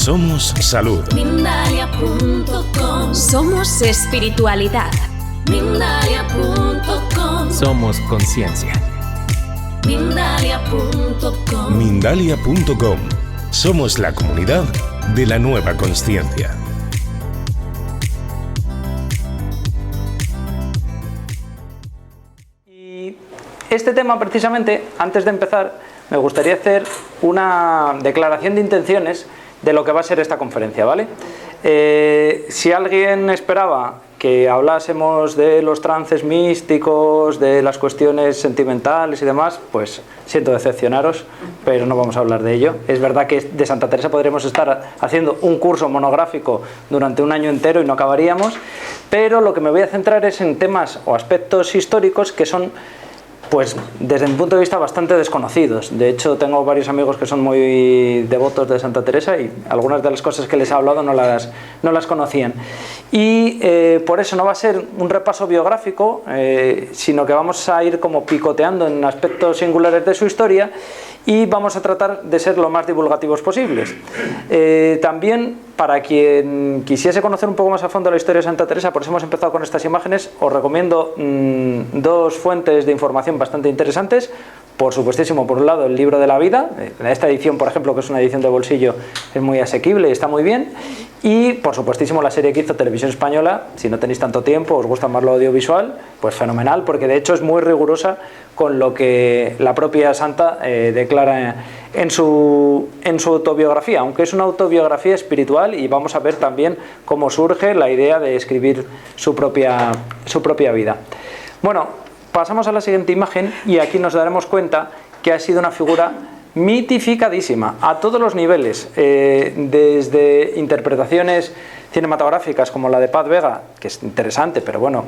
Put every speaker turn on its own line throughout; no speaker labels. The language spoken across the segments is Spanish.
Somos salud.
Mindalia.com.
Somos espiritualidad.
Mindalia.com.
Somos conciencia.
Mindalia.com.
Mindalia.com. Somos la comunidad de la nueva consciencia.
Y este tema, precisamente, antes de empezar, me gustaría hacer una declaración de intenciones de lo que va a ser esta conferencia, ¿vale? Si alguien esperaba que hablásemos de los trances místicos, de las cuestiones sentimentales y demás, pues siento decepcionaros, pero no vamos a hablar de ello. Es verdad que de Santa Teresa podremos estar haciendo un curso monográfico durante un año entero y no acabaríamos, pero lo que me voy a centrar es en temas o aspectos históricos que son, pues desde mi punto de vista, bastante desconocidos. De hecho, tengo varios amigos que son muy devotos de Santa Teresa y algunas de las cosas que les he hablado no las conocían. Y por eso no va a ser un repaso biográfico, sino que vamos a ir como picoteando en aspectos singulares de su historia y vamos a tratar de ser lo más divulgativos posibles. También, para quien quisiese conocer un poco más a fondo la historia de Santa Teresa, por eso hemos empezado con estas imágenes, os recomiendo dos fuentes de información bastante interesantes. Por supuestísimo, por un lado, el libro de la vida. Esta edición, por ejemplo, que es una edición de bolsillo, es muy asequible y está muy bien. Y, por supuestísimo, la serie que hizo Televisión Española. Si no tenéis tanto tiempo, os gusta más lo audiovisual, pues fenomenal, porque de hecho es muy rigurosa con lo que la propia santa declara en su autobiografía, aunque es una autobiografía espiritual, y vamos a ver también cómo surge la idea de escribir su propia vida. Bueno, pasamos a la siguiente imagen y aquí nos daremos cuenta que ha sido una figura mitificadísima a todos los niveles, desde interpretaciones cinematográficas como la de Paz Vega, que es interesante, pero bueno,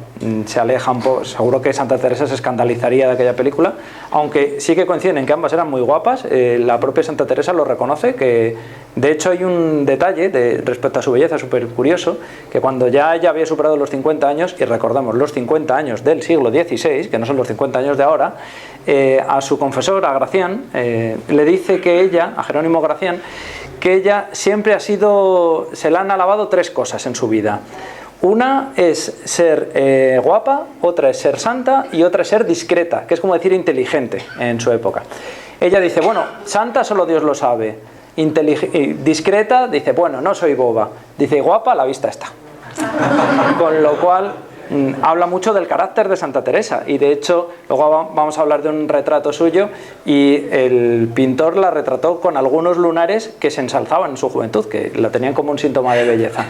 se aleja un poco. Seguro que Santa Teresa se escandalizaría de aquella película, aunque sí que coinciden en que ambas eran muy guapas. La propia Santa Teresa lo reconoce, que de hecho hay un detalle respecto a su belleza súper curioso, que cuando ya ella había superado los 50 años, y recordemos los 50 años del siglo XVI, que no son los 50 años de ahora, a su confesor, a Gracián, le dice que ella, a Jerónimo Gracián, que ella siempre se le han alabado tres cosas en su vida. Una es ser guapa, otra es ser santa y otra es ser discreta, que es como decir inteligente en su época. Ella dice, bueno, santa solo Dios lo sabe, discreta, dice, bueno, no soy boba, dice, guapa, a la vista está. Con lo cual habla mucho del carácter de Santa Teresa, y de hecho luego vamos a hablar de un retrato suyo, y el pintor la retrató con algunos lunares que se ensalzaban en su juventud, que la tenían como un síntoma de belleza.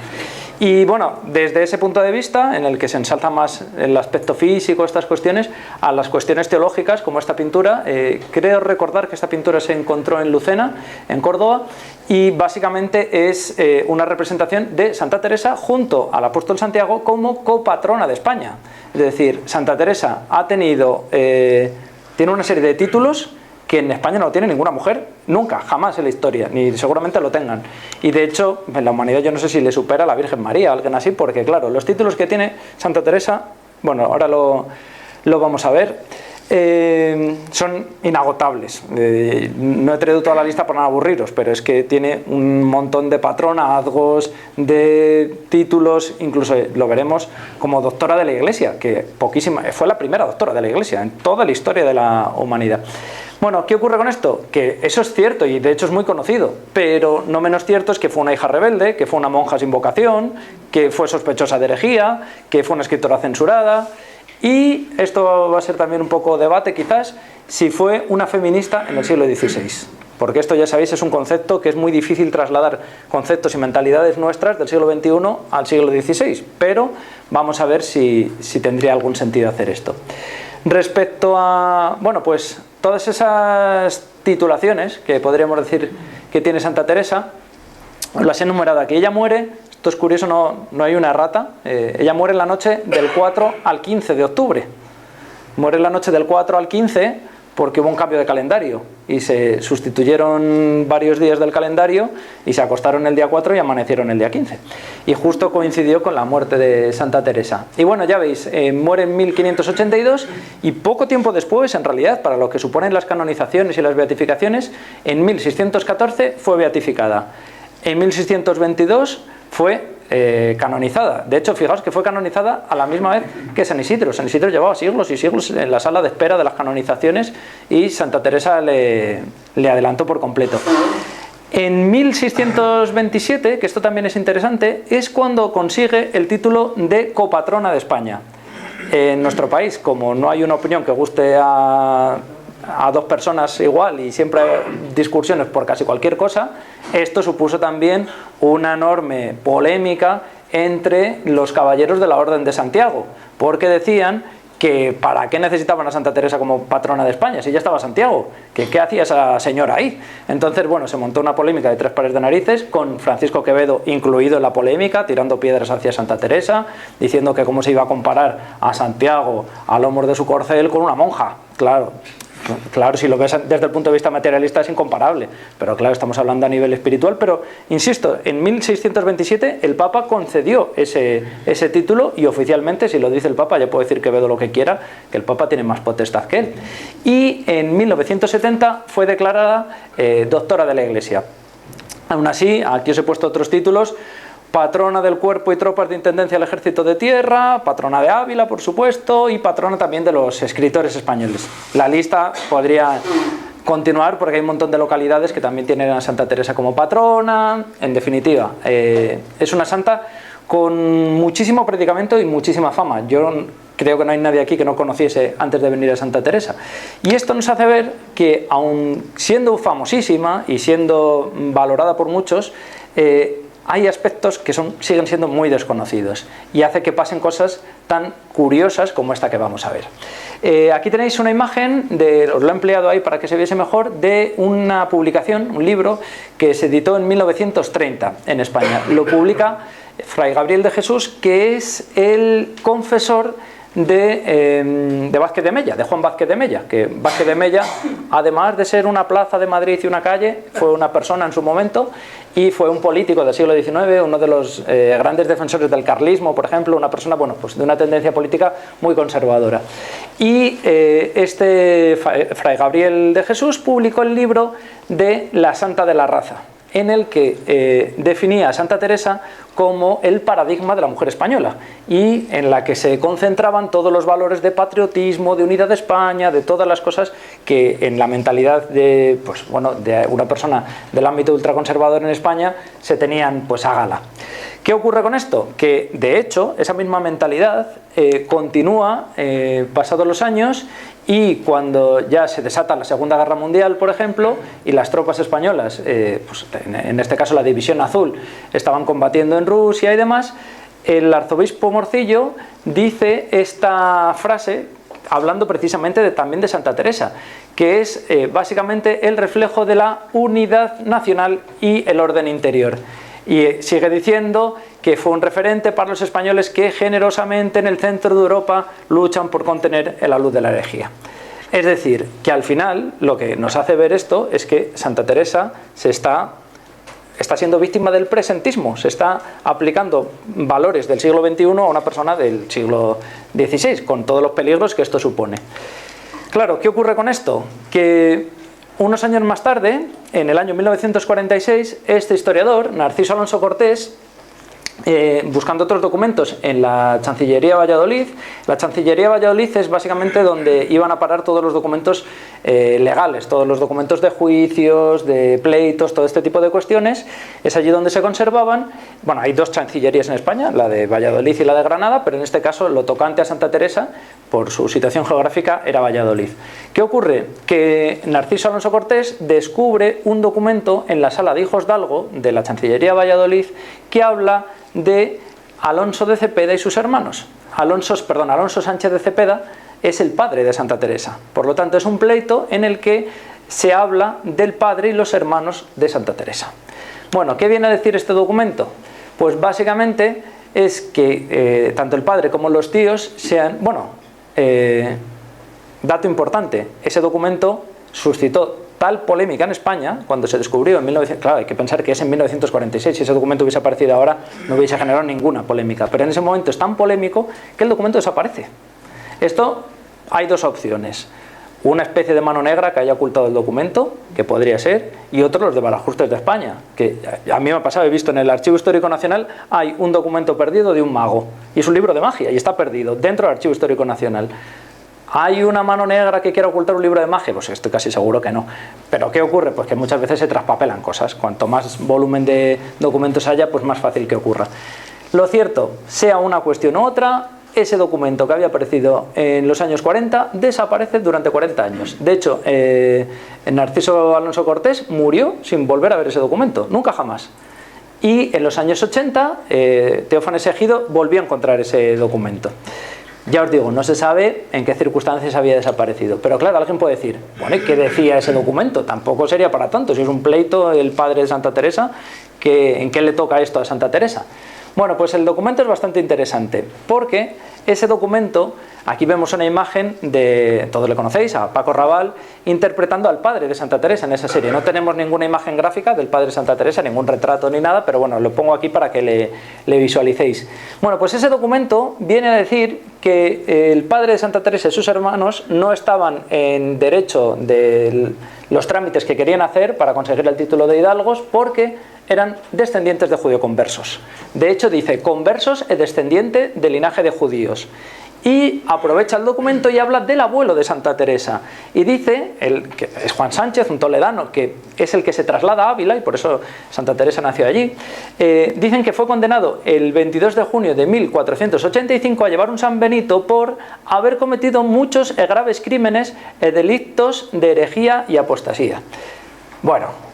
Y bueno, desde ese punto de vista, en el que se ensalza más el aspecto físico, estas cuestiones, a las cuestiones teológicas, como esta pintura, creo recordar que esta pintura se encontró en Lucena, en Córdoba, y básicamente es una representación de Santa Teresa junto al apóstol Santiago como copatrona de España. Es decir, Santa Teresa tiene una serie de títulos que en España no tiene ninguna mujer, nunca, jamás en la historia, ni seguramente lo tengan. Y de hecho, en la humanidad yo no sé si le supera a la Virgen María, alguien así, porque claro, los títulos que tiene Santa Teresa, bueno, ahora lo vamos a ver, son inagotables. No he traído toda la lista para no aburriros, pero es que tiene un montón de patronazgos, de títulos, incluso lo veremos como doctora de la Iglesia, que fue la primera doctora de la Iglesia en toda la historia de la humanidad. Bueno, ¿qué ocurre con esto? Que eso es cierto y de hecho es muy conocido, pero no menos cierto es que fue una hija rebelde, que fue una monja sin vocación, que fue sospechosa de herejía, que fue una escritora censurada, y esto va a ser también un poco debate quizás, si fue una feminista en el siglo XVI. Porque esto, ya sabéis, es un concepto que es muy difícil trasladar conceptos y mentalidades nuestras del siglo XXI al siglo XVI, pero vamos a ver si tendría algún sentido hacer esto. Respecto a, bueno, pues todas esas titulaciones que podríamos decir que tiene Santa Teresa, las he enumerado aquí. Ella muere, esto es curioso, no hay una errata, ella muere en la noche del 4 al 15 de octubre. Muere en la noche del 4 al 15 porque hubo un cambio de calendario y se sustituyeron varios días del calendario y se acostaron el día 4 y amanecieron el día 15. Y justo coincidió con la muerte de Santa Teresa. Y bueno, ya veis, muere en 1582 y poco tiempo después, en realidad, para lo que suponen las canonizaciones y las beatificaciones, en 1614 fue beatificada. En 1622 fue canonizada. De hecho, fijaos que fue canonizada a la misma vez que San Isidro. San Isidro llevaba siglos y siglos en la sala de espera de las canonizaciones y Santa Teresa le adelantó por completo. En 1627, que esto también es interesante, es cuando consigue el título de copatrona de España. En nuestro país, como no hay una opinión que guste a dos personas igual y siempre hay discusiones por casi cualquier cosa, esto supuso también una enorme polémica entre los caballeros de la Orden de Santiago, porque decían que para qué necesitaban a Santa Teresa como patrona de España si ya estaba Santiago, que qué hacía esa señora ahí. Entonces, bueno, se montó una polémica de tres pares de narices, con Francisco Quevedo incluido en la polémica, tirando piedras hacia Santa Teresa, diciendo que cómo se iba a comparar a Santiago a lomos de su corcel con una monja. Claro, si lo ves desde el punto de vista materialista es incomparable, pero claro, estamos hablando a nivel espiritual. Pero, insisto, en 1627 el Papa concedió ese título y oficialmente, si lo dice el Papa, ya puede decir Quevedo lo que quiera, que el Papa tiene más potestad que él. Y en 1970 fue declarada doctora de la Iglesia. Aún así, aquí os he puesto otros títulos: patrona del cuerpo y tropas de intendencia del ejército de tierra, patrona de Ávila, por supuesto, y patrona también de los escritores españoles. La lista podría continuar porque hay un montón de localidades que también tienen a Santa Teresa como patrona. En definitiva, es una santa con muchísimo predicamento y muchísima fama. Yo creo que no hay nadie aquí que no conociese antes de venir a Santa Teresa. Y esto nos hace ver que, aun siendo famosísima y siendo valorada por muchos, hay aspectos que siguen siendo muy desconocidos y hace que pasen cosas tan curiosas como esta que vamos a ver. Aquí tenéis una imagen, os lo he empleado ahí para que se viese mejor, de una publicación, un libro que se editó en 1930 en España. Lo publica Fray Gabriel de Jesús, que es el confesor de Vázquez de Mella, de Juan Vázquez de Mella, que Vázquez de Mella, además de ser una plaza de Madrid y una calle, fue una persona en su momento y fue un político del siglo XIX, uno de los grandes defensores del carlismo, por ejemplo, una persona, bueno, pues de una tendencia política muy conservadora. Y este Fray Gabriel de Jesús publicó el libro de La Santa de la Raza, en el que definía a Santa Teresa como el paradigma de la mujer española y en la que se concentraban todos los valores de patriotismo, de unidad de España, de todas las cosas que en la mentalidad de una persona del ámbito ultraconservador en España se tenían pues a gala. ¿Qué ocurre con esto? Que de hecho esa misma mentalidad continúa pasados los años, y cuando ya se desata la Segunda Guerra Mundial, por ejemplo, y las tropas españolas, pues en este caso la División Azul, estaban combatiendo en Rusia y demás, el arzobispo Morcillo dice esta frase hablando precisamente también de Santa Teresa, que es básicamente el reflejo de la unidad nacional y el orden interior. Y sigue diciendo que fue un referente para los españoles que generosamente en el centro de Europa luchan por contener la luz de la herejía. Es decir, que al final lo que nos hace ver esto es que Santa Teresa está siendo víctima del presentismo, se está aplicando valores del siglo XXI a una persona del siglo XVI, con todos los peligros que esto supone. Claro, ¿qué ocurre con esto? Que unos años más tarde, en el año 1946, este historiador, Narciso Alonso Cortés, buscando otros documentos en la Chancillería de Valladolid. La Chancillería de Valladolid es básicamente donde iban a parar todos los documentos legales, todos los documentos de juicios, de pleitos, todo este tipo de cuestiones. Es allí donde se conservaban. Bueno, hay dos chancillerías en España, la de Valladolid y la de Granada, pero en este caso lo tocante a Santa Teresa, por su situación geográfica, era Valladolid. ¿Qué ocurre? Que Narciso Alonso Cortés descubre un documento en la sala de Hijos d'Algo de la Chancillería de Valladolid que habla de Alonso de Cepeda y sus hermanos. Alonso Sánchez de Cepeda es el padre de Santa Teresa. Por lo tanto, es un pleito en el que se habla del padre y los hermanos de Santa Teresa. Bueno, ¿qué viene a decir este documento? Pues básicamente es que tanto el padre como los tíos sean... dato importante, ese documento suscitó tal polémica en España cuando se descubrió en 1900, claro, hay que pensar que es en 1946, si ese documento hubiese aparecido ahora no hubiese generado ninguna polémica, pero en ese momento es tan polémico que el documento desaparece. Esto, hay dos opciones. una especie de mano negra que haya ocultado el documento, que podría ser, y otros los de Barajustes de España, que a mí me ha pasado, he visto en el Archivo Histórico Nacional hay un documento perdido de un mago, y es un libro de magia, y está perdido dentro del Archivo Histórico Nacional. ¿Hay una mano negra que quiera ocultar un libro de magia? Pues estoy casi seguro que no. ¿Pero qué ocurre? Pues que muchas veces se traspapelan cosas. Cuanto más volumen de documentos haya, pues más fácil que ocurra. Lo cierto, sea una cuestión u otra, ese documento que había aparecido en los años 40 desaparece durante 40 años. De hecho, Narciso Alonso Cortés murió sin volver a ver ese documento, nunca jamás. Y en los años 80, Teófanes Ejido volvió a encontrar ese documento. Ya os digo, no se sabe en qué circunstancias había desaparecido. Pero claro, alguien puede decir, bueno, ¿y qué decía ese documento? Tampoco sería para tanto, si es un pleito el padre de Santa Teresa, ¿en qué le toca esto a Santa Teresa? Bueno, pues el documento es bastante interesante, porque ese documento, aquí vemos una imagen de, todos le conocéis, a Paco Raval, interpretando al padre de Santa Teresa en esa serie. No tenemos ninguna imagen gráfica del padre de Santa Teresa, ningún retrato ni nada, pero bueno, lo pongo aquí para que le visualicéis. Bueno, pues ese documento viene a decir que el padre de Santa Teresa y sus hermanos no estaban en derecho de los trámites que querían hacer para conseguir el título de hidalgos, porque eran descendientes de judeoconversos. De hecho dice, conversos e descendiente del linaje de judíos. Y aprovecha el documento y habla del abuelo de Santa Teresa. Y dice, que es Juan Sánchez, un toledano, que es el que se traslada a Ávila, y por eso Santa Teresa nació allí. Dicen que fue condenado el 22 de junio de 1485 a llevar un San Benito por haber cometido muchos y graves crímenes e delictos de herejía y apostasía. Bueno,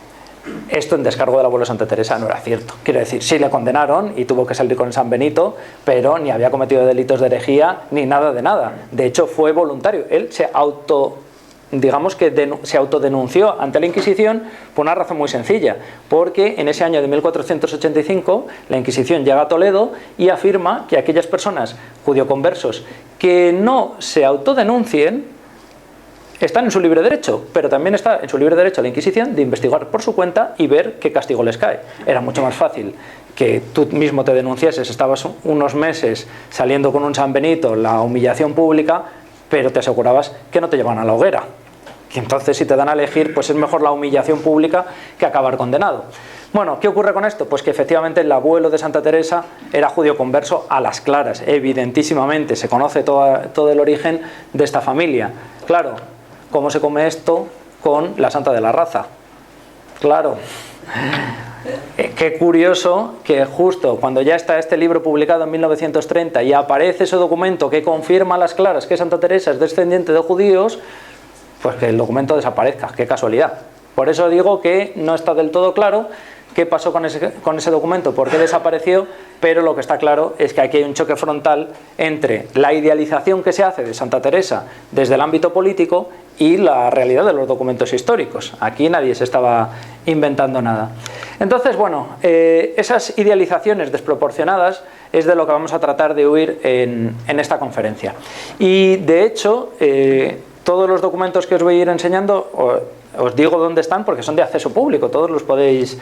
esto en descargo del abuelo de Santa Teresa no era cierto. Quiero decir, sí le condenaron y tuvo que salir con el San Benito, pero ni había cometido delitos de herejía ni nada de nada. De hecho, fue voluntario. Él se autodenunció ante la Inquisición por una razón muy sencilla, porque en ese año de 1485 la Inquisición llega a Toledo y afirma que aquellas personas judioconversos que no se autodenuncien están en su libre derecho, pero también está en su libre derecho la Inquisición de investigar por su cuenta y ver qué castigo les cae. Era mucho más fácil que tú mismo te denunciases, estabas unos meses saliendo con un San Benito, la humillación pública, pero te asegurabas que no te llevan a la hoguera. Y entonces, si te dan a elegir, pues es mejor la humillación pública que acabar condenado. Bueno, ¿qué ocurre con esto? Pues que efectivamente el abuelo de Santa Teresa era judío converso a las claras, evidentísimamente. Se conoce todo el origen de esta familia. Claro, ¿cómo se come esto con la santa de la raza? Claro. Qué curioso que justo cuando ya está este libro publicado en 1930 y aparece ese documento que confirma a las claras que Santa Teresa es descendiente de judíos, pues que el documento desaparezca. Qué casualidad. Por eso digo que no está del todo claro qué pasó con ese documento, por qué desapareció, pero lo que está claro es que aquí hay un choque frontal entre la idealización que se hace de Santa Teresa desde el ámbito político y la realidad de los documentos históricos. Aquí nadie se estaba inventando nada. Entonces, bueno, esas idealizaciones desproporcionadas es de lo que vamos a tratar de huir en esta conferencia. Y de hecho, todos los documentos que os voy a ir enseñando, os digo dónde están porque son de acceso público, todos los podéis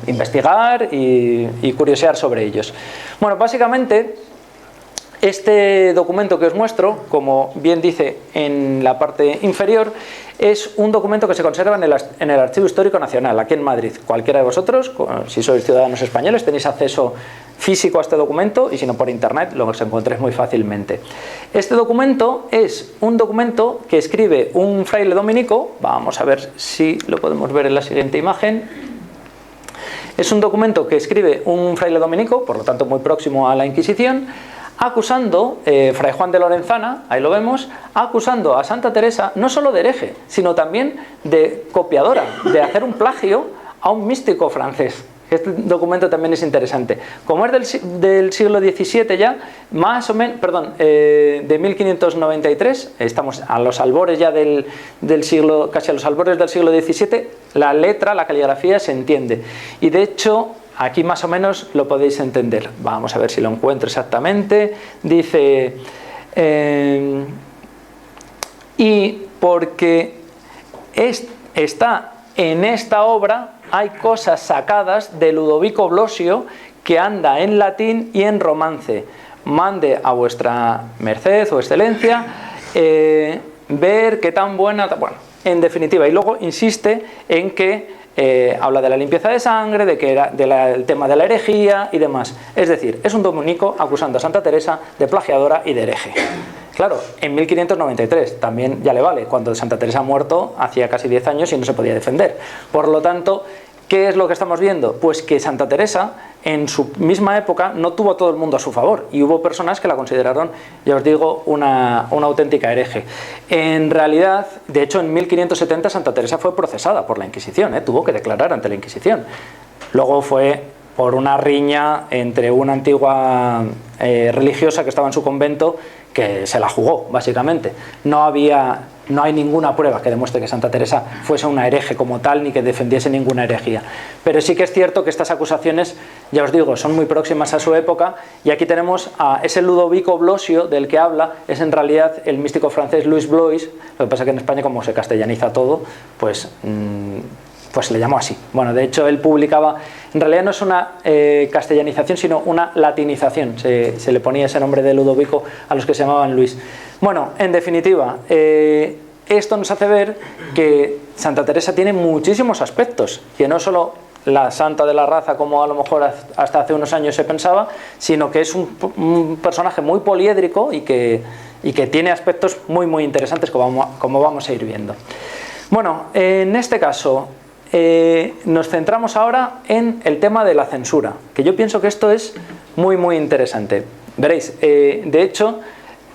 investigar y curiosear sobre ellos. Bueno, básicamente este documento que os muestro, como bien dice en la parte inferior, es un documento que se conserva en el Archivo Histórico Nacional, aquí en Madrid. Cualquiera de vosotros, si sois ciudadanos españoles, tenéis acceso físico a este documento, y si no por internet lo encontréis muy fácilmente. Este documento es un documento que escribe un fraile dominico, vamos a ver si lo podemos ver en la siguiente imagen. Es un documento que escribe un fraile dominico, por lo tanto muy próximo a la Inquisición, acusando, Fray Juan de Lorenzana, ahí lo vemos, acusando a Santa Teresa no solo de hereje, sino también de copiadora, de hacer un plagio a un místico francés. Este documento también es interesante. Como es del siglo XVII ya, más o menos, de 1593, estamos a los albores ya del siglo, casi a los albores del siglo XVII, la letra, la caligrafía se entiende. Y de hecho, aquí más o menos lo podéis entender. Vamos a ver si lo encuentro exactamente. Dice, y porque está en esta obra, hay cosas sacadas de Ludovico Blosio que anda en latín y en romance. Mande a vuestra merced o excelencia ver qué tan buena... Bueno, en definitiva, y luego insiste en que habla de la limpieza de sangre, de que era el tema de la herejía y demás. Es decir, es un dominico acusando a Santa Teresa de plagiadora y de hereje. Claro, en 1593 también ya le vale, cuando Santa Teresa ha muerto hacía casi 10 años y no se podía defender. Por lo tanto, ¿qué es lo que estamos viendo? Pues que Santa Teresa en su misma época no tuvo a todo el mundo a su favor y hubo personas que la consideraron, ya os digo, una auténtica hereje. En realidad, de hecho, en 1570 Santa Teresa fue procesada por la Inquisición, tuvo que declarar ante la Inquisición. Luego fue por una riña entre una antigua religiosa que estaba en su convento que se la jugó, básicamente. No hay ninguna prueba que demuestre que Santa Teresa fuese una hereje como tal, ni que defendiese ninguna herejía. Pero sí que es cierto que estas acusaciones, ya os digo, son muy próximas a su época, y aquí tenemos a ese Ludovico Blosio del que habla, es en realidad el místico francés Louis Blois. Lo que pasa es que en España, como se castellaniza todo, pues se le llamó así. Bueno, de hecho él publicaba, en realidad no es una castellanización, sino una latinización, se le ponía ese nombre de Ludovico a los que se llamaban Luis. Bueno, en definitiva, esto nos hace ver que Santa Teresa tiene muchísimos aspectos, que no solo la santa de la raza como a lo mejor hasta hace unos años se pensaba, sino que es un personaje muy poliédrico y que tiene aspectos muy muy interesantes como vamos a ir viendo. Bueno, en este caso nos centramos ahora en el tema de la censura, que yo pienso que esto es muy muy interesante. Veréis, de hecho,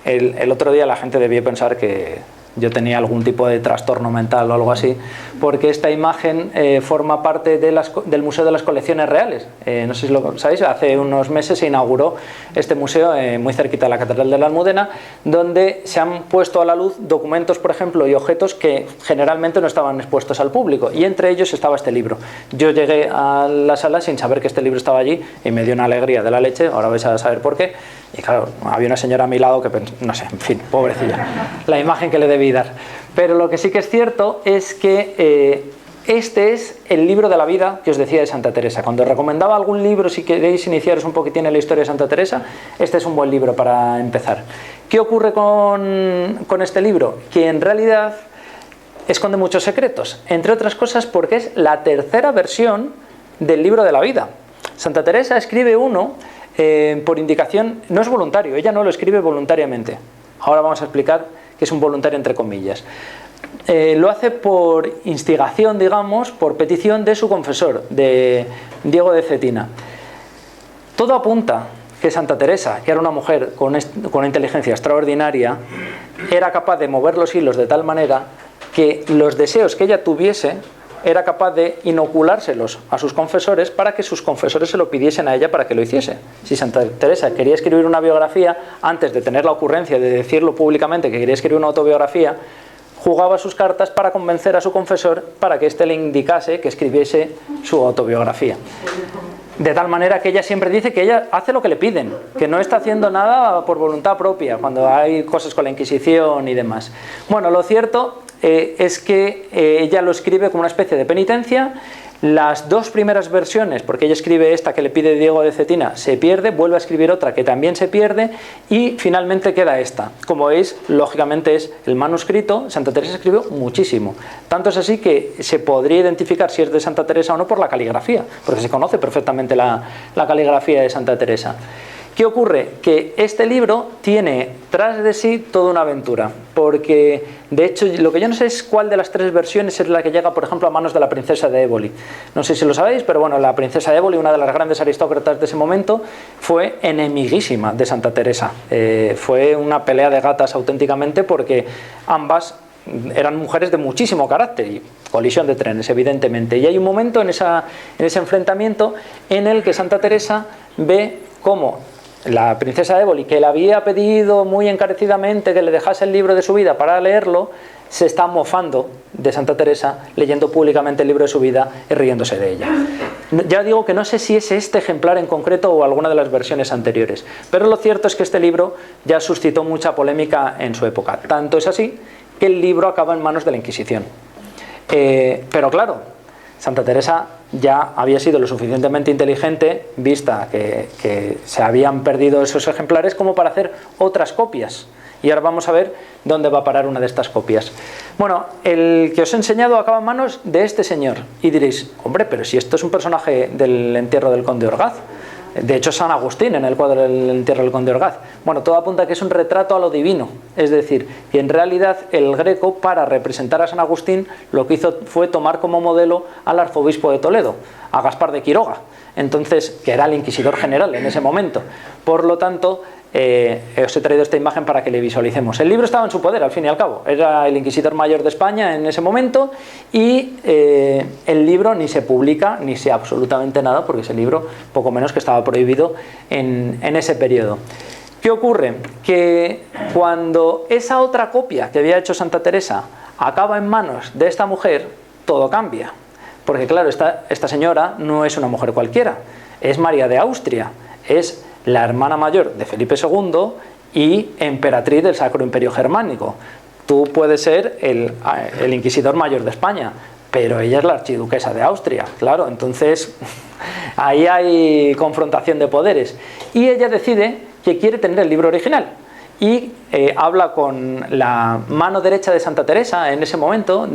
el otro día la gente debió pensar que yo tenía algún tipo de trastorno mental o algo así, porque esta imagen forma parte del Museo de las Colecciones Reales. No sé si lo sabéis, hace unos meses se inauguró este museo muy cerquita de la Catedral de la Almudena, donde se han puesto a la luz documentos, por ejemplo, y objetos que generalmente no estaban expuestos al público, y entre ellos estaba este libro. Yo llegué a la sala sin saber que este libro estaba allí y me dio una alegría de la leche, ahora vais a saber por qué. Y claro, había una señora a mi lado que no sé, en fin, pobrecilla, la imagen que le debí dar. Pero lo que sí que es cierto es que este es el libro de la vida que os decía de Santa Teresa. Cuando recomendaba algún libro, si queréis iniciaros un poquitín en la historia de Santa Teresa, este es un buen libro para empezar. ¿Qué ocurre con este libro? Que en realidad esconde muchos secretos, entre otras cosas porque es la tercera versión del libro de la vida. Santa Teresa escribe uno por indicación, no es voluntario, ella no lo escribe voluntariamente. Ahora vamos a explicar que es un voluntario entre comillas. Lo hace por instigación, digamos, por petición de su confesor, de Diego de Cetina. Todo apunta que Santa Teresa, que era una mujer con una inteligencia extraordinaria, era capaz de mover los hilos de tal manera que los deseos que ella tuviese era capaz de inoculárselos a sus confesores para que sus confesores se lo pidiesen a ella para que lo hiciese. Si Santa Teresa quería escribir una biografía, antes de tener la ocurrencia de decirlo públicamente que quería escribir una autobiografía, jugaba sus cartas para convencer a su confesor para que éste le indicase que escribiese su autobiografía. De tal manera que ella siempre dice que ella hace lo que le piden, que no está haciendo nada por voluntad propia, cuando hay cosas con la Inquisición y demás. Bueno, lo cierto es que ella lo escribe como una especie de penitencia. Las dos primeras versiones, porque ella escribe esta que le pide Diego de Cetina, se pierde, vuelve a escribir otra que también se pierde y finalmente queda esta. Como veis, lógicamente es el manuscrito. Santa Teresa escribió muchísimo. Tanto es así que se podría identificar si es de Santa Teresa o no por la caligrafía, porque se conoce perfectamente la caligrafía de Santa Teresa. ¿Qué ocurre? Que este libro tiene tras de sí toda una aventura, porque de hecho lo que yo no sé es cuál de las tres versiones es la que llega, por ejemplo, a manos de la princesa de Éboli. No sé si lo sabéis, pero bueno, la princesa de Éboli, una de las grandes aristócratas de ese momento, fue enemiguísima de Santa Teresa. Fue una pelea de gatas auténticamente, porque ambas eran mujeres de muchísimo carácter y colisión de trenes, evidentemente. Y hay un momento en ese enfrentamiento en el que Santa Teresa ve cómo la princesa Éboli, que le había pedido muy encarecidamente que le dejase el libro de su vida para leerlo, se está mofando de Santa Teresa, leyendo públicamente el libro de su vida y riéndose de ella. Ya digo que no sé si es este ejemplar en concreto o alguna de las versiones anteriores, pero lo cierto es que este libro ya suscitó mucha polémica en su época. Tanto es así que el libro acaba en manos de la Inquisición. Pero claro, Santa Teresa ya había sido lo suficientemente inteligente, vista que se habían perdido esos ejemplares, como para hacer otras copias. Y ahora vamos a ver dónde va a parar una de estas copias. Bueno, el que os he enseñado acaba en manos de este señor. Y diréis, hombre, pero si esto es un personaje del entierro del conde Orgaz. De hecho, San Agustín en el cuadro del entierro del conde Orgaz. Bueno, todo apunta a que es un retrato a lo divino. Es decir, que en realidad el Greco, para representar a San Agustín, lo que hizo fue tomar como modelo al arzobispo de Toledo, a Gaspar de Quiroga. Entonces, que era el inquisidor general en ese momento. Por lo tanto, os he traído esta imagen para que le visualicemos. El libro estaba en su poder, al fin y al cabo. Era el inquisidor mayor de España en ese momento y el libro ni se publica ni sé absolutamente nada, porque ese libro poco menos que estaba prohibido en ese periodo. ¿Qué ocurre? Que cuando esa otra copia que había hecho Santa Teresa acaba en manos de esta mujer, todo cambia. Porque claro, esta señora no es una mujer cualquiera, es María de Austria, es la hermana mayor de Felipe II y emperatriz del Sacro Imperio Germánico. Tú puedes ser el inquisidor mayor de España, pero ella es la archiduquesa de Austria, claro, entonces ahí hay confrontación de poderes. Y ella decide que quiere tener el libro original y habla con la mano derecha de Santa Teresa en ese momento,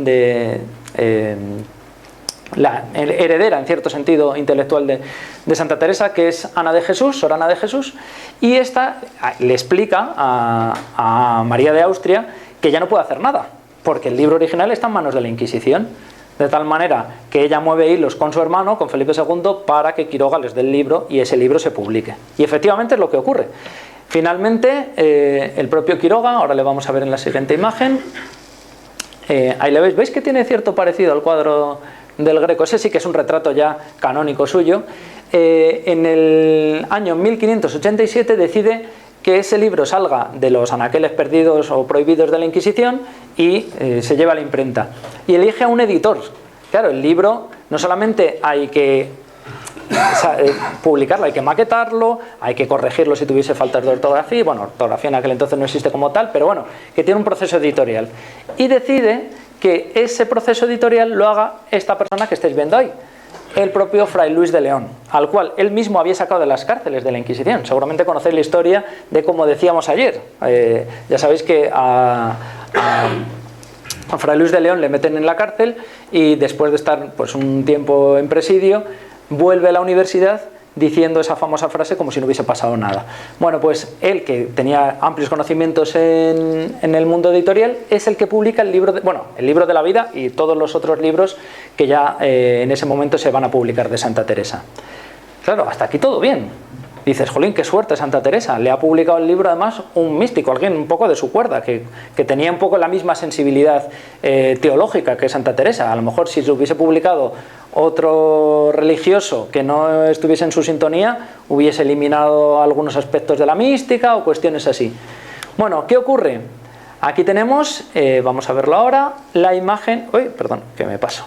la heredera en cierto sentido intelectual de Santa Teresa, que es Ana de Jesús, Sor Ana de Jesús, y esta le explica a María de Austria que ya no puede hacer nada, porque el libro original está en manos de la Inquisición, de tal manera que ella mueve hilos con su hermano, con Felipe II, para que Quiroga les dé el libro y ese libro se publique. Y efectivamente es lo que ocurre. Finalmente, el propio Quiroga, ahora le vamos a ver en la siguiente imagen, ahí le veis que tiene cierto parecido al cuadro del Greco, ese sí que es un retrato ya canónico suyo. En el año 1587 decide que ese libro salga de los anaqueles perdidos o prohibidos de la Inquisición y se lleva a la imprenta. Y elige a un editor. Claro, el libro no solamente hay que publicarlo, hay que maquetarlo, hay que corregirlo si tuviese faltas de ortografía. Bueno, ortografía en aquel entonces no existe como tal, pero bueno, que tiene un proceso editorial. Y decide que ese proceso editorial lo haga esta persona que estáis viendo ahí, el propio Fray Luis de León, al cual él mismo había sacado de las cárceles de la Inquisición. Seguramente conocéis la historia de, como decíamos ayer, ya sabéis que a Fray Luis de León le meten en la cárcel y después de estar pues un tiempo en presidio, vuelve a la universidad diciendo esa famosa frase como si no hubiese pasado nada. Bueno, pues él, que tenía amplios conocimientos en el mundo editorial, es el que publica el libro el libro de la vida y todos los otros libros que ya en ese momento se van a publicar de Santa Teresa. Claro, hasta aquí todo bien. Dices, jolín, qué suerte Santa Teresa, le ha publicado el libro además un místico, alguien un poco de su cuerda, que tenía un poco la misma sensibilidad teológica que Santa Teresa. A lo mejor si se hubiese publicado otro religioso que no estuviese en su sintonía, hubiese eliminado algunos aspectos de la mística o cuestiones así. Bueno, ¿qué ocurre? Aquí tenemos, vamos a verlo ahora, la imagen... Uy, perdón, que me paso.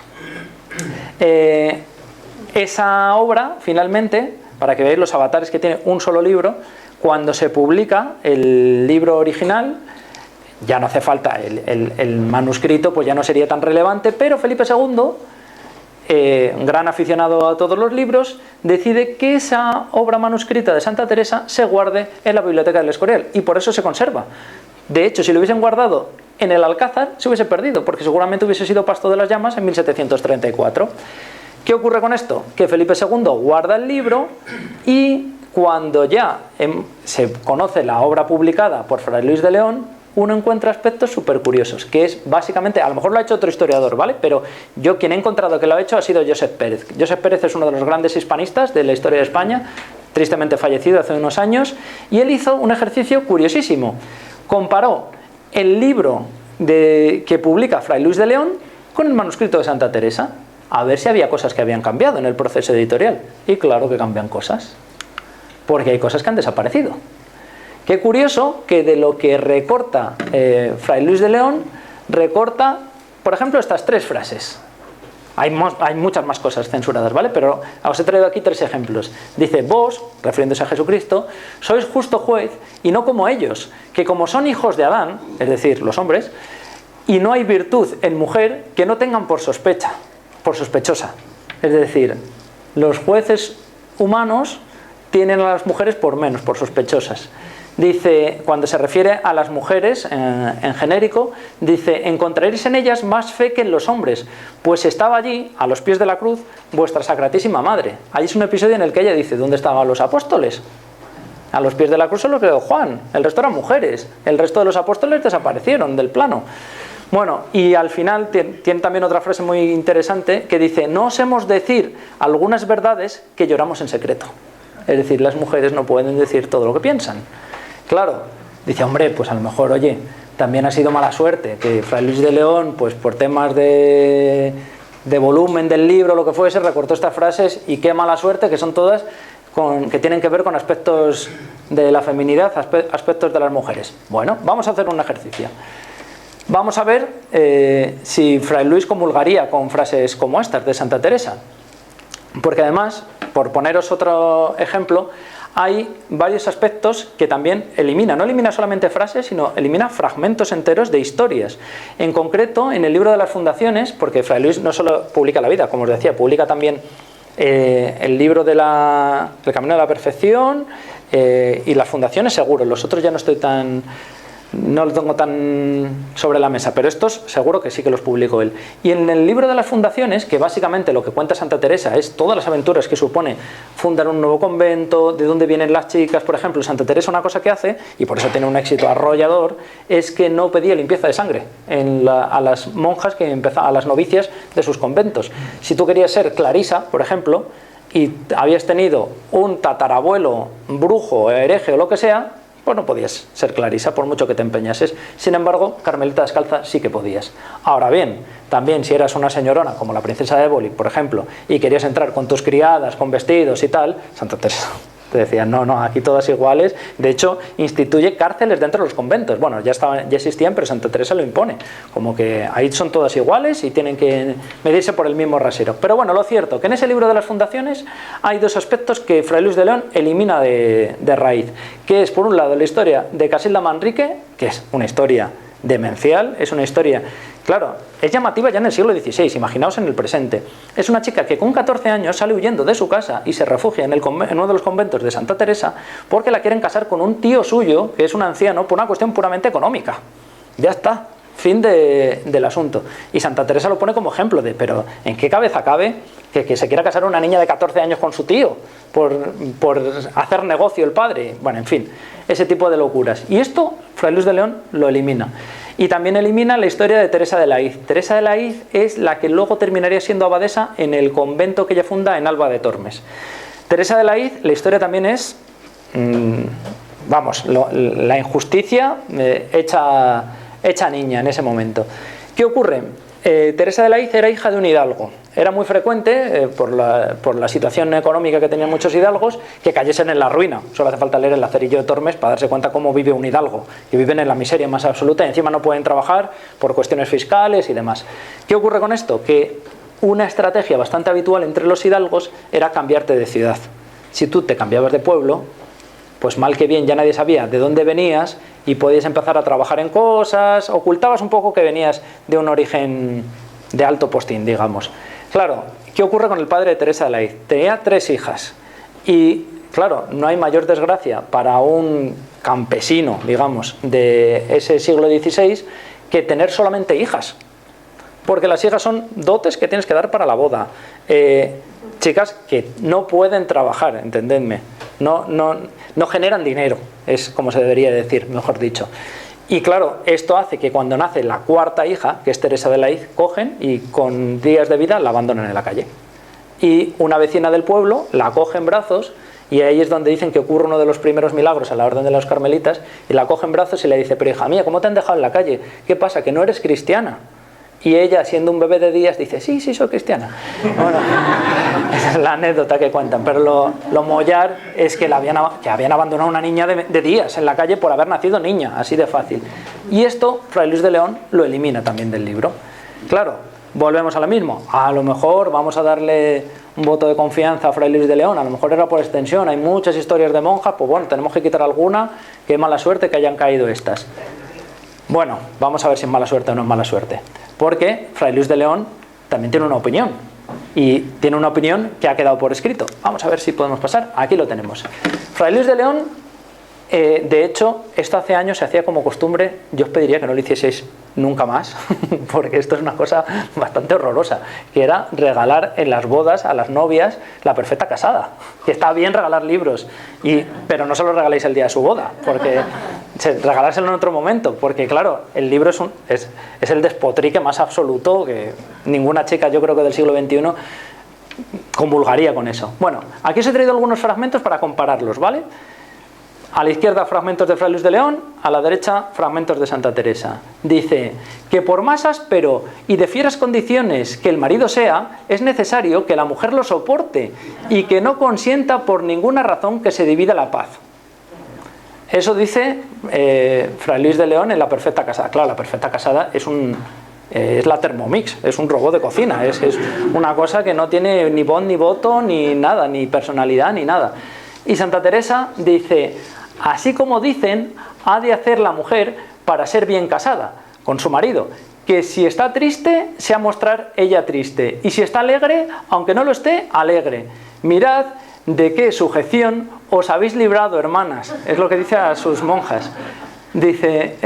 Esa obra, finalmente, para que veáis los avatares que tiene un solo libro, cuando se publica el libro original, ya no hace falta el manuscrito, pues ya no sería tan relevante, pero Felipe II, gran aficionado a todos los libros, decide que esa obra manuscrita de Santa Teresa se guarde en la biblioteca del Escorial, y por eso se conserva. De hecho, si lo hubiesen guardado en el Alcázar, se hubiese perdido, porque seguramente hubiese sido pasto de las llamas en 1734. ¿Qué ocurre con esto? Que Felipe II guarda el libro y cuando ya se conoce la obra publicada por Fray Luis de León, uno encuentra aspectos súper curiosos, que es básicamente, a lo mejor lo ha hecho otro historiador, ¿vale? Pero yo quien he encontrado que lo ha hecho ha sido Josep Pérez. Josep Pérez es uno de los grandes hispanistas de la historia de España, tristemente fallecido hace unos años, y él hizo un ejercicio curiosísimo. Comparó el libro que publica Fray Luis de León con el manuscrito de Santa Teresa, a ver si había cosas que habían cambiado en el proceso editorial. Y claro que cambian cosas, porque hay cosas que han desaparecido. Qué curioso que de lo que recorta Fray Luis de León, recorta, por ejemplo, estas tres frases. Hay muchas más cosas censuradas, ¿vale? Pero os he traído aquí tres ejemplos. Dice, vos, refiriéndose a Jesucristo, sois justo juez y no como ellos, que como son hijos de Adán, es decir, los hombres, y no hay virtud en mujer que no tengan por sospechosa. Es decir, los jueces humanos tienen a las mujeres por menos, por sospechosas. Dice, cuando se refiere a las mujeres en genérico, dice: encontraréis en ellas más fe que en los hombres, pues estaba allí, a los pies de la cruz, vuestra Sacratísima Madre. Ahí es un episodio en el que ella dice: ¿dónde estaban los apóstoles? A los pies de la cruz solo quedó Juan, el resto eran mujeres, el resto de los apóstoles desaparecieron del plano. Bueno, y al final tiene también otra frase muy interesante que dice: no osemos decir algunas verdades que lloramos en secreto. Es decir, las mujeres no pueden decir todo lo que piensan. Claro, dice: hombre, pues a lo mejor, oye, también ha sido mala suerte que Fray Luis de León, pues por temas de volumen del libro, lo que fuese, recortó estas frases, y qué mala suerte que son todas que tienen que ver con aspectos de la feminidad, aspectos de las mujeres. Bueno, vamos a hacer un ejercicio. Vamos a ver si Fray Luis comulgaría con frases como estas de Santa Teresa. Porque además, por poneros otro ejemplo, hay varios aspectos que también elimina. No elimina solamente frases, sino elimina fragmentos enteros de historias. En concreto, en el libro de las fundaciones, porque Fray Luis no solo publica la vida, como os decía, publica también el libro del Camino de la Perfección y las fundaciones, seguro. Los otros ya no lo tengo tan sobre la mesa, pero estos seguro que sí que los publicó él. Y en el libro de las fundaciones, que básicamente lo que cuenta Santa Teresa es todas las aventuras que supone fundar un nuevo convento, de dónde vienen las chicas, por ejemplo. Santa Teresa, una cosa que hace, y por eso tiene un éxito arrollador, es que no pedía limpieza de sangre a las monjas, a las novicias de sus conventos. Si tú querías ser clarisa, por ejemplo, y habías tenido un tatarabuelo brujo, hereje o lo que sea, pues no podías ser clarisa por mucho que te empeñases. Sin embargo, Carmelita Descalza sí que podías. Ahora bien, también si eras una señorona como la princesa de Éboli, por ejemplo, y querías entrar con tus criadas, con vestidos y tal, Santa Teresa te decía: no, aquí todas iguales. De hecho, instituye cárceles dentro de los conventos. Bueno, ya existían, pero Santa Teresa lo impone, como que ahí son todas iguales y tienen que medirse por el mismo rasero. Pero bueno, lo cierto que en ese libro de las fundaciones hay dos aspectos que Fray Luis de León elimina de raíz, que es, por un lado, la historia de Casilda Manrique, que es una historia demencial, es una historia, claro, es llamativa ya en el siglo XVI, imaginaos en el presente. Es una chica que con 14 años sale huyendo de su casa y se refugia en uno de los conventos de Santa Teresa porque la quieren casar con un tío suyo, que es un anciano, por una cuestión puramente económica. Ya está, fin del asunto. Y Santa Teresa lo pone como ejemplo de: pero ¿en qué cabeza cabe que se quiera casar una niña de 14 años con su tío por hacer negocio el padre? Bueno, en fin, ese tipo de locuras. Y esto Fray Luis de León lo elimina. Y también elimina la historia de Teresa de Laiz. Teresa de Laiz es la que luego terminaría siendo abadesa en el convento que ella funda en Alba de Tormes. Teresa de Laiz, la historia también es, la injusticia hecha niña en ese momento. ¿Qué ocurre? Teresa de Laiz era hija de un hidalgo. Era muy frecuente, por la situación económica que tenían muchos hidalgos, que cayesen en la ruina. Solo hace falta leer el Lazarillo de Tormes para darse cuenta cómo vive un hidalgo, que viven en la miseria más absoluta y encima no pueden trabajar por cuestiones fiscales y demás. ¿Qué ocurre con esto? Que una estrategia bastante habitual entre los hidalgos era cambiarte de ciudad. Si tú te cambiabas de pueblo, pues mal que bien ya nadie sabía de dónde venías y podías empezar a trabajar en cosas, ocultabas un poco que venías de un origen de alto postín, digamos. Claro, ¿qué ocurre con el padre de Teresa de Laiz? Tenía 3 hijas y, claro, no hay mayor desgracia para un campesino, digamos, de ese siglo XVI que tener solamente hijas, porque las hijas son dotes que tienes que dar para la boda. Chicas que no pueden trabajar, entendedme, no generan dinero, es como se debería decir, mejor dicho. Y claro, esto hace que cuando nace la 4ª hija, que es Teresa de Laiz, cogen y con días de vida la abandonan en la calle. Y una vecina del pueblo la coge en brazos, y ahí es donde dicen que ocurre uno de los primeros milagros a la orden de los carmelitas, y la coge en brazos y le dice: pero hija mía, ¿cómo te han dejado en la calle? ¿Qué pasa, que no eres cristiana? Y ella, siendo un bebé de días, dice: sí, soy cristiana. Bueno, esa es la anécdota que cuentan. Pero lo mollar es que habían abandonado a una niña de días en la calle por haber nacido niña, así de fácil. Y esto Fray Luis de León lo elimina también del libro. Claro, volvemos a lo mismo. A lo mejor vamos a darle un voto de confianza a Fray Luis de León. A lo mejor era por extensión. Hay muchas historias de monjas, pues bueno, tenemos que quitar alguna. Qué mala suerte que hayan caído estas. Bueno, vamos a ver si es mala suerte o no es mala suerte. Porque Fray Luis de León también tiene una opinión. Y tiene una opinión que ha quedado por escrito. Vamos a ver si podemos pasar. Aquí lo tenemos. Fray Luis de León De hecho, esto hace años se hacía como costumbre. Yo os pediría que no lo hicieseis nunca más, porque esto es una cosa bastante horrorosa, que era regalar en las bodas a las novias la perfecta casada. Que está bien regalar libros, pero no se lo regaléis el día de su boda, porque regalárselo en otro momento, porque claro, el libro es el despotrique más absoluto, que ninguna chica, yo creo que del siglo XXI, convulgaría con eso. Bueno, aquí os he traído algunos fragmentos para compararlos, ¿vale? A la izquierda fragmentos de Fray Luis de León, a la derecha fragmentos de Santa Teresa. Dice que por más áspero y de fieras condiciones que el marido sea, es necesario que la mujer lo soporte y que no consienta por ninguna razón que se divida la paz. Eso dice Fray Luis de León en La Perfecta Casada. Claro, La Perfecta Casada es la Thermomix, es un robot de cocina, es una cosa que no tiene ni voz ni voto ni nada, ni personalidad ni nada. Y Santa Teresa dice: así como dicen, ha de hacer la mujer para ser bien casada con su marido, que si está triste, sea mostrar ella triste, y si está alegre, aunque no lo esté, alegre. Mirad de qué sujeción os habéis librado, hermanas. Es lo que dice a sus monjas. Dice,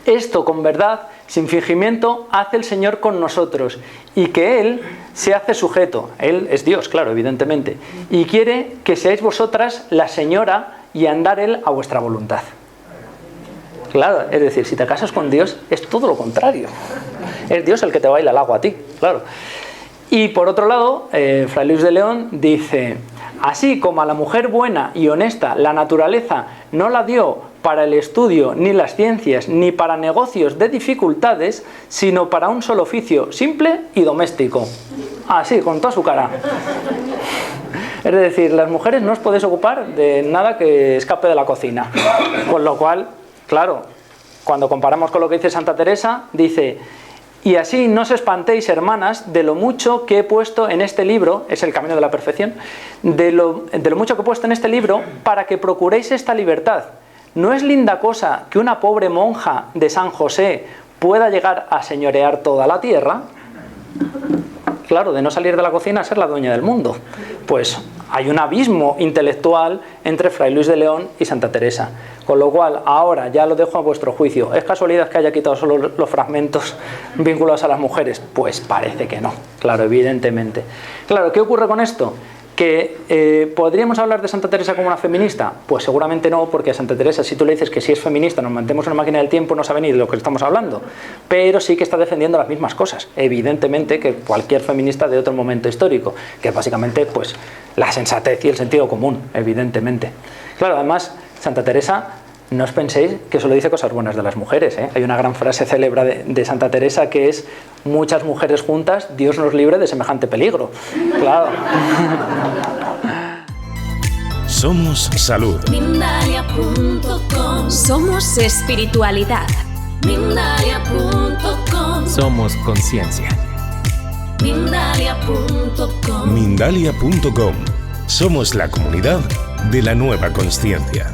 esto con verdad, sin fingimiento, hace el Señor con nosotros, y que Él se hace sujeto. Él es Dios, claro, evidentemente, y quiere que seáis vosotras la señora y andar Él a vuestra voluntad. Claro, es decir, si te casas con Dios, es todo lo contrario. Es Dios el que te baila el agua a ti, claro. Y por otro lado, Fray Luis de León dice: así como a la mujer buena y honesta la naturaleza no la dio para el estudio, ni las ciencias, ni para negocios de dificultades, sino para un solo oficio simple y doméstico. Así, con toda su cara. Es decir, las mujeres no os podéis ocupar de nada que escape de la cocina. Con lo cual, claro, cuando comparamos con lo que dice Santa Teresa, dice: y así no os espantéis, hermanas, de lo mucho que he puesto en este libro, es el camino de la perfección, de lo mucho que he puesto en este libro, para que procuréis esta libertad. ¿No es linda cosa que una pobre monja de San José pueda llegar a señorear toda la tierra? Claro, de no salir de la cocina a ser la dueña del mundo. Pues hay un abismo intelectual entre Fray Luis de León y Santa Teresa. Con lo cual, ahora ya lo dejo a vuestro juicio. ¿Es casualidad que haya quitado solo los fragmentos vinculados a las mujeres? Pues parece que no, claro, evidentemente. Claro, ¿qué ocurre con esto? ¿Que podríamos hablar de Santa Teresa como una feminista? Pues seguramente no, porque a Santa Teresa, si tú le dices que si es feminista, nos metemos en una máquina del tiempo, no sabe ni de lo que estamos hablando. Pero sí que está defendiendo las mismas cosas, evidentemente, que cualquier feminista de otro momento histórico, que es básicamente pues la sensatez y el sentido común, evidentemente. Claro, además, Santa Teresa, no os penséis que solo dice cosas buenas de las mujeres, ¿eh? Hay una gran frase célebre de Santa Teresa que es: muchas mujeres juntas, Dios nos libre de semejante peligro. Claro.
Somos salud.
Mindalia.com. Somos espiritualidad. Mindalia.com.
Somos conciencia.
Mindalia.com.
Mindalia.com. Somos la comunidad de la nueva consciencia.